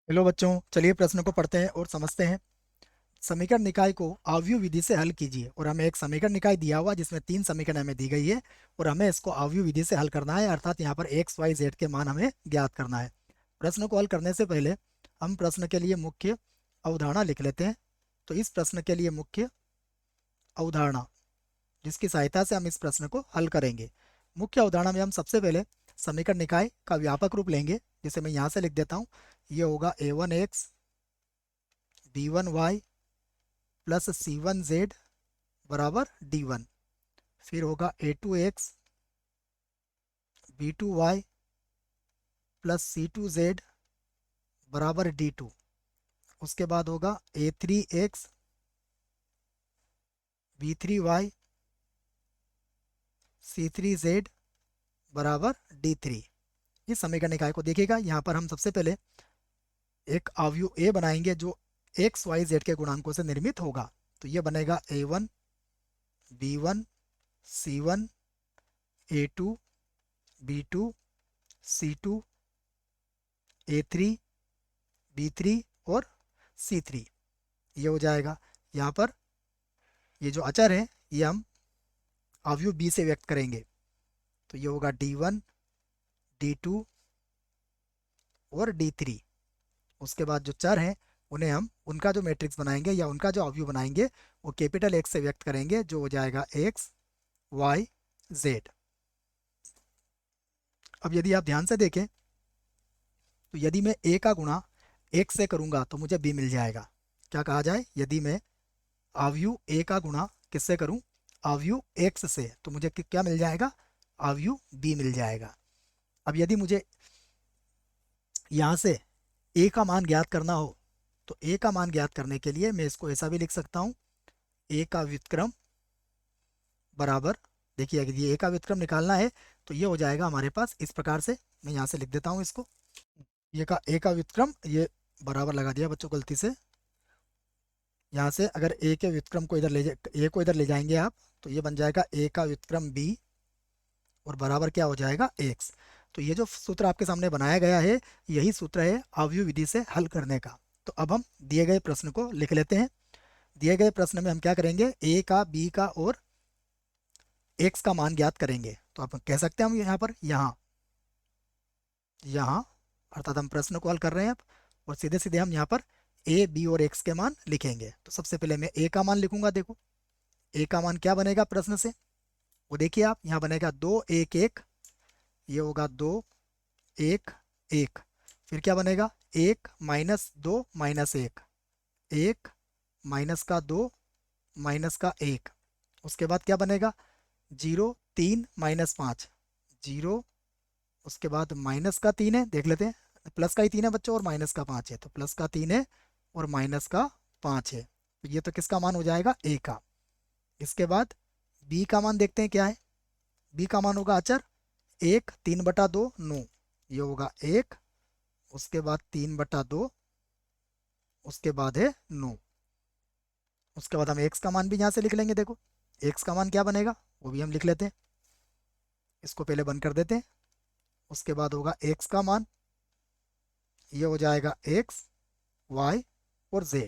Hello बच्चों, चलिए प्रश्न को पढ़ते हैं और समझते हैं। समीकरण निकाय को आव्यूह विधि से हल कीजिए। और हमें एक समीकरण निकाय दिया हुआ जिसमें तीन समीकरण हमें दी गई है और हमें इसको आव्यूह विधि से हल करना है, अर्थात यहाँ पर एक्स वाई जेड के मान हमें ज्ञात करना है। प्रश्न को हल करने से पहले हम प्रश्न के लिए मुख्य अवधारणा लिख लेते हैं। तो इस प्रश्न के लिए मुख्य अवधारणा जिसकी सहायता से हम इस प्रश्न को हल करेंगे। मुख्य अवधारणा में हम सबसे पहले समीकरण निकाय का व्यापक रूप लेंगे, जिसे मैं यहाँ से लिख देता हूँ। ये होगा a1x b1y प्लस c1z बराबर d1। फिर होगा a2x b2y प्लस c2z बराबर d2। उसके बाद होगा a3x b3y c3z बराबर d3। इस समीकरण निकाय को देखिएगा, यहाँ पर हम सबसे पहले एक अवयव a बनाएंगे जो एक्स वाई जेड के गुणांकों से निर्मित होगा। तो ये बनेगा a1 b1 c1 a2 b2 c2 a3 b3 और c3। ये हो जाएगा। यहाँ पर ये जो अचर है ये हम अवयव b से व्यक्त करेंगे। तो ये होगा d1 d2 और d3। उसके बाद जो चर हैं उन्हें हम उनका जो मैट्रिक्स बनाएंगे या उनका जो अवयव बनाएंगे वो कैपिटल एक्स से व्यक्त करेंगे, जो हो जाएगा एक्स वाई जेड। अब यदि आप ध्यान से देखें तो यदि मैं a का गुणा x से करूंगा तो मुझे b मिल जाएगा। क्या कहा जाए, यदि मैं अवयव a का गुणा किससे करूं, अवयव x से, तो मुझे क्या मिल जाएगा, अवयव b मिल जाएगा। अब यदि मुझे यहाँ से a का मान ज्ञात करना हो तो a का मान ज्ञात करने के लिए मैं इसको ऐसा भी लिख सकता हूँ, a का व्युत्क्रम बराबर, देखिए अगर ये a का व्युत्क्रम निकालना है तो ये हो जाएगा हमारे पास इस प्रकार से। मैं यहाँ से लिख देता हूँ इसको, ये का a का व्युत्क्रम, ये बराबर लगा दिया बच्चों गलती से। यहाँ से अगर a के व्युत्क्रम को इधर a को इधर ले जाएंगे आप, तो ये बन जाएगा a का व्युत्क्रम b और बराबर क्या हो जाएगा x। तो ये जो सूत्र आपके सामने बनाया गया है यही सूत्र है अवयव विधि से हल करने का। तो अब हम दिए गए प्रश्न को लिख लेते हैं। दिए गए प्रश्न में हम क्या करेंगे, a का b का और x का मान ज्ञात करेंगे। तो आप कह सकते हैं हम यहाँ पर यहाँ यहाँ अर्थात हम प्रश्न को हल कर रहे हैं अब, और सीधे सीधे हम यहाँ पर a b और x के मान लिखेंगे। तो सबसे पहले मैं a का मान लिखूंगा। देखो a का मान क्या बनेगा प्रश्न से, वो देखिए आप, यहाँ बनेगा 2 1 1, ये होगा 2 1 1। फिर क्या बनेगा, 1 - 2 - 1, 1 - 2 - 1। उसके बाद क्या बनेगा, 0 3 - 5, 0। उसके बाद माइनस का 3 है, देख लेते हैं, प्लस का ही 3 है बच्चों और माइनस का 5 है, तो प्लस का 3 है और माइनस का 5 है। तो ये तो किसका मान हो जाएगा, a का। इसके बाद b का मान देखते हैं क्या है। b का मान होगा अचर 1 3/2 9, ये होगा 1। उसके बाद 3/2, उसके बाद है 9। उसके बाद हम x का मान भी यहाँ से लिख लेंगे। देखो x का मान क्या बनेगा वो भी हम लिख लेते हैं, इसको पहले बंद कर देते हैं। उसके बाद होगा x का मान, ये हो जाएगा x y और z,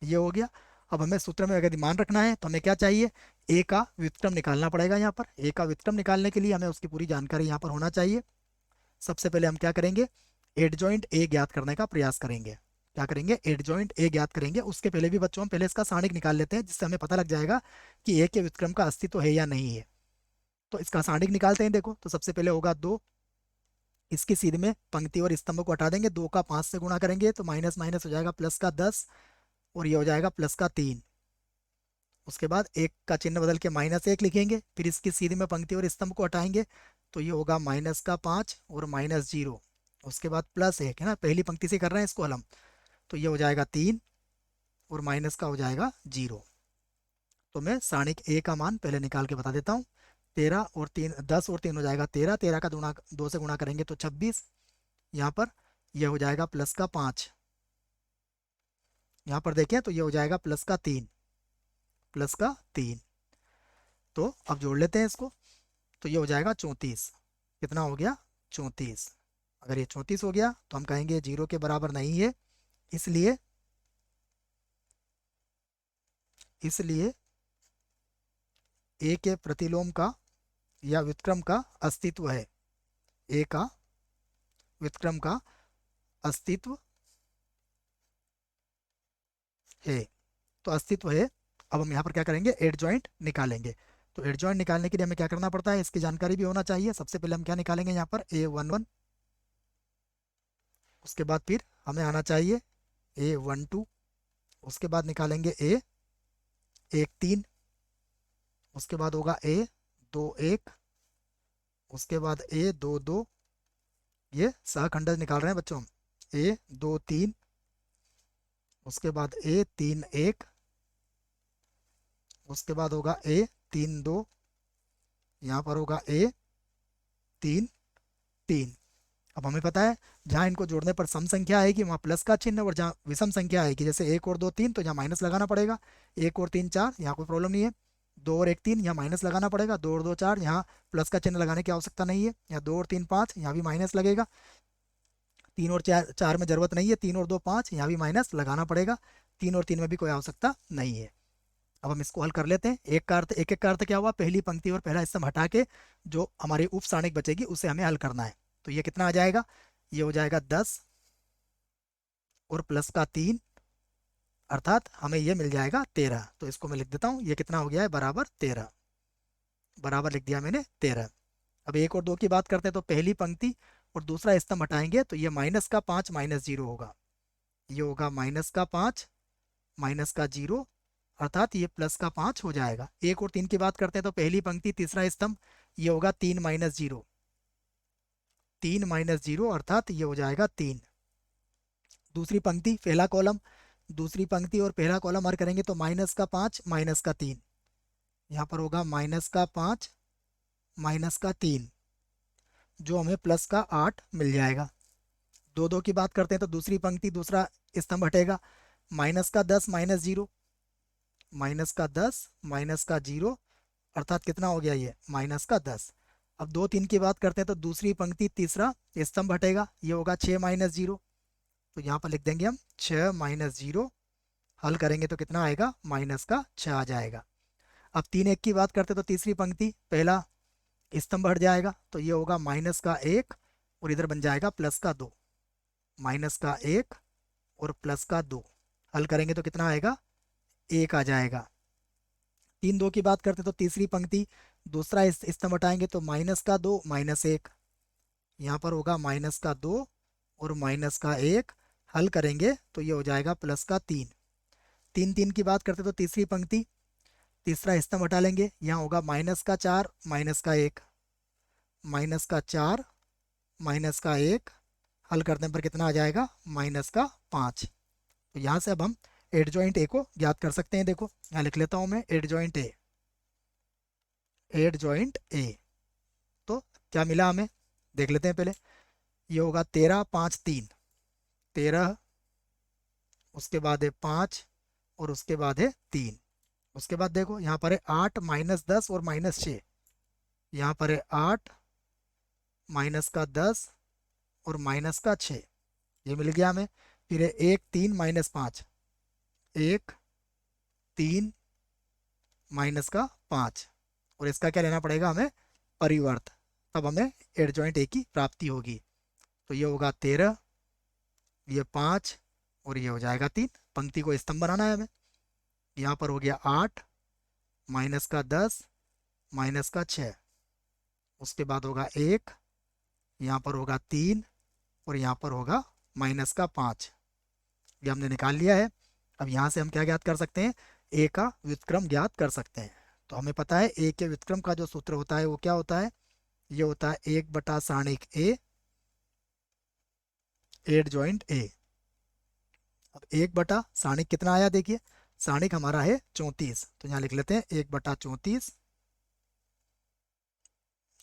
ये हो गया। अब हमें सूत्र में अगर मान रखना है तो हमें क्या चाहिए, a का व्युत्क्रम निकालना पड़ेगा। यहाँ पर a का व्युत्क्रम निकालने के लिए हमें उसकी पूरी जानकारी यहाँ पर होना चाहिए। सबसे पहले हम क्या करेंगे, एडजॉइंट a ज्ञात करने का प्रयास करेंगे। क्या करेंगे, एडजॉइंट a ज्ञात करेंगे। उसके पहले भी बच्चों हम पहले इसका सारणिक निकाल लेते हैं, जिससे हमें पता लग जाएगा कि a के व्युत्क्रम का अस्तित्व है या नहीं है। तो इसका सारणिक निकालते हैं। देखो तो सबसे पहले होगा 2, इसकी सीध में पंक्ति और स्तंभ को हटा देंगे, 2 का 5 से गुणा करेंगे तो माइनस माइनस हो जाएगा प्लस का 10 और ये हो जाएगा प्लस का 3। उसके बाद एक का चिन्ह बदल के -1 लिखेंगे, फिर इसकी सीधी में पंक्ति और स्तंभ को हटाएंगे तो ये होगा माइनस का 5 और -0। उसके बाद +1 है ना, पहली पंक्ति से कर रहे हैं इसको हल हम, तो ये हो जाएगा 3 और माइनस का हो जाएगा 0। तो मैं सारणिक a का मान पहले निकाल के बता देता हूँ। 13 और 3 10 और 3 हो जाएगा 13, 13 का गुणा 2 से गुणा करेंगे तो 26। यहाँ पर यह हो जाएगा प्लस का 5, यहाँ पर देखें तो ये हो जाएगा प्लस का 3, प्लस का 3। तो अब जोड़ लेते हैं इसको, तो ये हो जाएगा 34। कितना हो गया, 34। अगर ये 34 हो गया तो हम कहेंगे 0 के बराबर नहीं है, इसलिए इसलिए ए के प्रतिलोम का या व्युत्क्रम का अस्तित्व है। ए का व्युत्क्रम का अस्तित्व है। तो अस्तित्व है। अब हम यहाँ पर क्या करेंगे, एड जॉइंट निकालेंगे। तो एड जॉइंट निकालने के लिए हमें क्या करना पड़ता है, इसकी जानकारी भी होना चाहिए। सबसे पहले हम क्या निकालेंगे, यहाँ पर A11, उसके बाद फिर हमें आना चाहिए A12, उसके बाद निकालेंगे A13, उसके बाद होगा A21, उसके बाद A22, ये सहखंडज निकाल रहे हैं बच्चों हम। A23, उसके बाद A31, उसके बाद होगा A32, यहाँ पर होगा A33। अब हमें पता है जहाँ इनको जोड़ने पर सम संख्या आएगी वहाँ प्लस का चिन्ह, और जहाँ विषम संख्या आएगी जैसे 1 और 2 3 तो यहाँ माइनस लगाना पड़ेगा। 1 और 3 4, यहाँ कोई प्रॉब्लम नहीं है। 2 और 1 3, यहाँ माइनस लगाना पड़ेगा। 2 और 2 4, यहाँ प्लस का चिन्ह लगाने की आवश्यकता नहीं है। यहाँ 2 और 3 5, यहाँ भी माइनस लगेगा। 3 और 4 4 में जरूरत नहीं है। 3 और 2 5, यहाँ भी माइनस लगाना पड़ेगा। 3 और 3 में भी कोई आवश्यकता नहीं है। अब हम इसको हल कर लेते हैं। एक का अर्थ, एक का अर्थ क्या हुआ, पहली पंक्ति और पहला स्तंभ हटा के जो हमारी उप सारणिक बचेगी उसे हमें हल करना है। तो ये कितना आ जाएगा, ये हो जाएगा 10 और प्लस का 3, अर्थात हमें ये मिल जाएगा 13। तो इसको मैं लिख देता हूँ, ये कितना हो गया है, बराबर 13। बराबर लिख दिया मैंने 13। अब 1 और 2 की बात करते हैं। तो पहली पंक्ति और दूसरा स्तंभ हटाएंगे तो ये माइनस का 5 माइनस 0 होगा। ये होगा माइनस का 5 माइनस का 0, अर्थात ये प्लस का 5 हो जाएगा। 1 और 3 की बात करते हैं। तो पहली पंक्ति तीसरा स्तंभ, ये होगा 3 माइनस 0, 3 माइनस 0, अर्थात ये हो जाएगा 3। दूसरी पंक्ति पहला कॉलम, दूसरी पंक्ति और पहला कॉलम हल करेंगे तो माइनस का 5 माइनस का 3, यहाँ पर होगा माइनस का 5 माइनस का 3, जो हमें प्लस का 8 मिल जाएगा। 2 2 की बात करते हैं। तो दूसरी पंक्ति दूसरा स्तंभ हटेगा, माइनस का 10 माइनस 0, माइनस का 10 माइनस का 0, अर्थात कितना हो गया, ये माइनस का 10। अब 2 3 की बात करते हैं। तो दूसरी पंक्ति तीसरा स्तंभ हटेगा, ये होगा 6 माइनस 0, तो यहाँ पर लिख देंगे हम 6 माइनस 0। हल करेंगे तो कितना आएगा, माइनस का 6 आ जाएगा। अब 3 1 की बात करते हैं। तो तीसरी पंक्ति पहला स्तंभ हट जाएगा, तो ये होगा माइनस का 1 और इधर बन जाएगा प्लस का 2, माइनस का 1 और प्लस का 2। हल करेंगे तो कितना आएगा, 1 आ जाएगा। 3 2 की बात करते हैं। तो तीसरी पंक्ति दूसरा स्तंभ हटाएंगे तो माइनस का 2 माइनस 1, यहाँ पर होगा माइनस का 2 और माइनस का 1। हल करेंगे तो ये हो जाएगा प्लस का 3। 3 3 की बात करते हैं। तो तीसरी पंक्ति तीसरा स्तंभ हटा लेंगे, यहाँ होगा माइनस का 4 माइनस का 1, माइनस का 4 माइनस का 1। हल करने पर कितना आ जाएगा, माइनस का 5। तो यहाँ से अब हम एड जॉइंट ए को ज्ञात कर सकते हैं। देखो यहाँ लिख लेता हूँ मैं, एड जॉइंट ए, एड जॉइंट ए। तो क्या मिला हमें, देख लेते हैं पहले। ये होगा 13 5 3, 13, उसके बाद है 5 और उसके बाद है 3। उसके बाद देखो यहाँ पर है 8 माइनस 10 और माइनस 6, यहाँ पर है 8 माइनस का 10 और माइनस का 6, ये मिल गया हमें। फिर है 1 3 माइनस 5, 1 3 माइनस का 5, और इसका क्या लेना पड़ेगा हमें, परिवर्त, तब हमें एडजॉइंट ए की प्राप्ति होगी। तो ये होगा 13, ये 5 और ये हो जाएगा 3। पंक्ति को स्तंभ बनाना है हमें। यहाँ पर हो गया 8 माइनस का 10 माइनस का 6, उसके बाद होगा 1, यहाँ पर होगा 3 और यहाँ पर होगा माइनस का 5। ये हमने निकाल लिया है। अब यहाँ से हम क्या ज्ञात कर सकते हैं, ए का व्युत्क्रम ज्ञात कर सकते हैं। तो हमें पता है ए के व्युत्क्रम का जो सूत्र होता है वो क्या होता है, ये होता है 1 बटा सारणिक ए, एड जॉइंट ए। अब 1 बटा सारणिक कितना आया, देखिए सारणिक हमारा है 34, तो यहाँ लिख लेते हैं 1 बटा 34,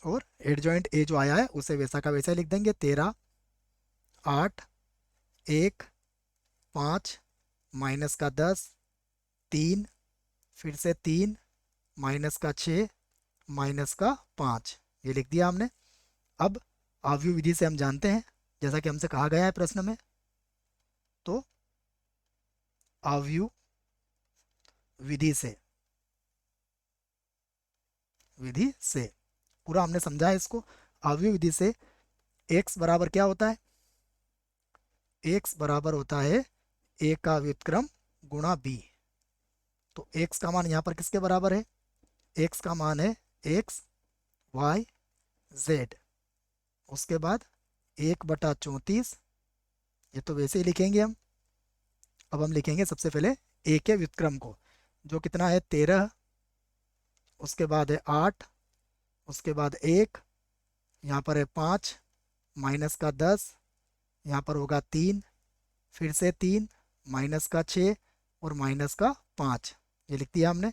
और एड जॉइंट ए जो आया है उसे वैसा का वैसा लिख देंगे। 13 8 1 5 माइनस का 10 3, फिर से 3 माइनस का 6 माइनस का 5, ये लिख दिया हमने। अब आव्यूह विधि से हम जानते हैं जैसा कि हमसे कहा गया है प्रश्न में। तो अवयव विधि से, विधि से पूरा हमने समझा है इसको। अवयव विधि से x बराबर क्या होता है? x बराबर होता है a का व्युत्क्रम गुणा b। तो x का मान यहाँ पर किसके बराबर है? x का मान है x y z। उसके बाद 1/34, ये तो वैसे ही लिखेंगे हम। अब हम लिखेंगे सबसे पहले a के व्युत्क्रम को, जो कितना है 13, उसके बाद है 8, उसके बाद 1, यहाँ पर है 5, माइनस का 10, यहाँ पर होगा 3, फिर से 3, माइनस का 6 और माइनस का 5, ये लिख दिया हमने।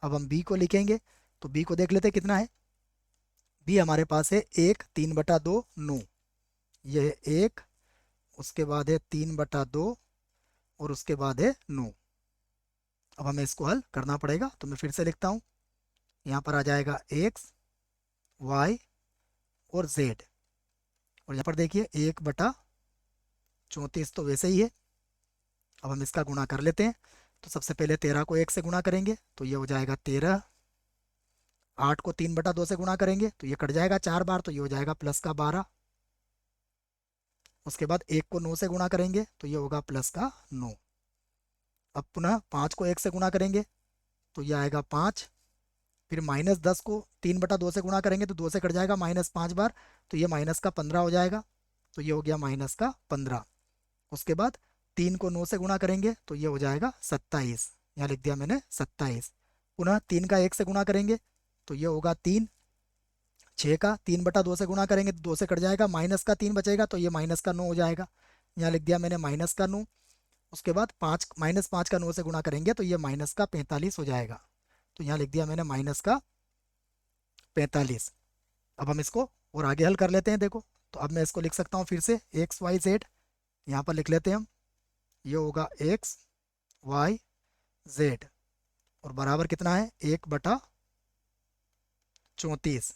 अब हम b को लिखेंगे, तो b को देख लेते कितना है। b हमारे पास है 1 3/2 9, ये है 1, उसके बाद है 3/2 और उसके बाद है 9। अब हमें इसको हल करना पड़ेगा, तो मैं फिर से लिखता हूँ। यहाँ पर आ जाएगा x y और z, और यहाँ पर देखिए 1/34 तो वैसे ही है। अब हम इसका गुणा कर लेते हैं। तो सबसे पहले 13 को 1 से गुणा करेंगे तो ये हो जाएगा 13, 8 को 3/2 से गुणा करेंगे तो ये कट जाएगा 4 बार, तो ये हो जाएगा प्लस का 12। उसके बाद 1 को 9 से गुणा करेंगे तो ये होगा प्लस का 9। अब पुनः 5 को 1 से गुणा करेंगे तो ये आएगा 5। फिर -10 को 3/2 से गुणा करेंगे तो 2 से कट जाएगा -5 बार, तो ये माइनस का 15 हो जाएगा, तो ये हो गया माइनस का 15। उसके बाद 3 को 9 से गुणा करेंगे तो ये हो जाएगा 27, यहाँ लिख दिया मैंने 27। पुनः 3 का 1 से गुणा करेंगे तो ये होगा 3। 6 का 3/2 से गुणा करेंगे तो 2 से कट जाएगा, माइनस का 3 बचेगा, तो ये माइनस का 9 हो जाएगा, यहाँ लिख दिया मैंने माइनस का 9। उसके बाद 5 -5 का 9 से गुणा करेंगे तो ये माइनस का 45 हो जाएगा, तो यहाँ लिख दिया मैंने माइनस का 45। अब हम इसको और आगे हल कर लेते हैं। देखो, तो अब मैं इसको लिख सकता हूँ फिर से एक्स वाई जेड, यहाँ पर लिख लेते हैं हम। ये होगा एक्स वाई जेड और बराबर कितना है 1/34।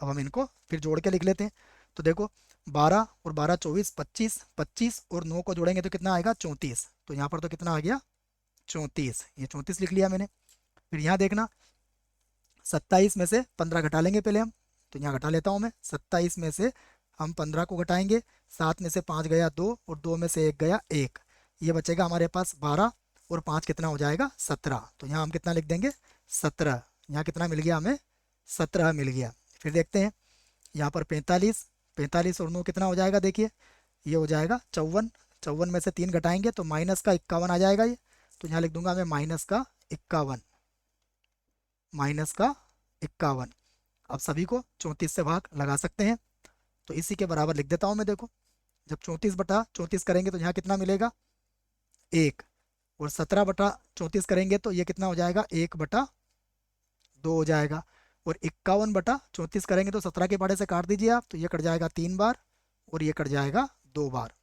अब हम इनको फिर जोड़ के लिख लेते हैं। तो देखो 12 और 12 24, 25, 25 और 9 को जोड़ेंगे तो कितना आएगा 34। तो यहाँ पर तो कितना आ गया 34, ये 34 लिख लिया मैंने। फिर यहाँ देखना 27 में से 15 घटा लेंगे पहले हम, तो यहाँ घटा लेता हूँ मैं। 27 में से हम 15 को घटाएंगे, 7 में से 5 गया 2 और 2 में से 1 गया 1, ये बचेगा हमारे पास 12 और 5 कितना हो जाएगा 17। तो यहाँ हम कितना लिख देंगे 17, यहाँ कितना मिल गया हमें 17 मिल गया। फिर देखते हैं यहाँ पर 45, 45 और 9 कितना हो जाएगा, देखिए ये हो जाएगा 54, 54 में से 3 घटाएंगे तो माइनस का 51 आ जाएगा ये, तो यहाँ लिख दूंगा मैं माइनस का 51, माइनस का 51। अब सभी को 34 से भाग लगा सकते हैं, तो इसी के बराबर लिख देता हूँ मैं। देखो जब 34/34 करेंगे तो यहाँ कितना मिलेगा 1, और 17/34 करेंगे तो ये कितना हो जाएगा 1/2 हो जाएगा, और 51/34 करेंगे तो 17 के पहाड़े से काट दीजिए आप, तो ये कट जाएगा 3 बार और ये कट जाएगा 2 बार।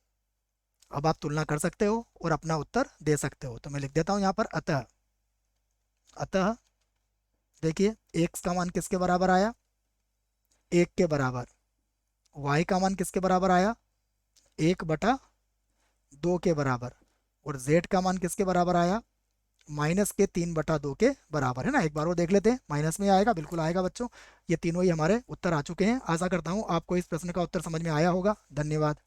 अब आप तुलना कर सकते हो और अपना उत्तर दे सकते हो, तो मैं लिख देता हूँ यहाँ पर अतः। अतः देखिए एक्स का मान किसके बराबर आया 1 के बराबर, y का मान किसके बराबर आया 1/2 के बराबर, और z का मान किसके बराबर आया माइनस के 3/2 के बराबर है ना। एक बार वो देख लेते हैं, माइनस में आएगा, बिल्कुल आएगा बच्चों। ये तीनों ही हमारे उत्तर आ चुके हैं। आशा करता हूँ आपको इस प्रश्न का उत्तर समझ में आया होगा। धन्यवाद।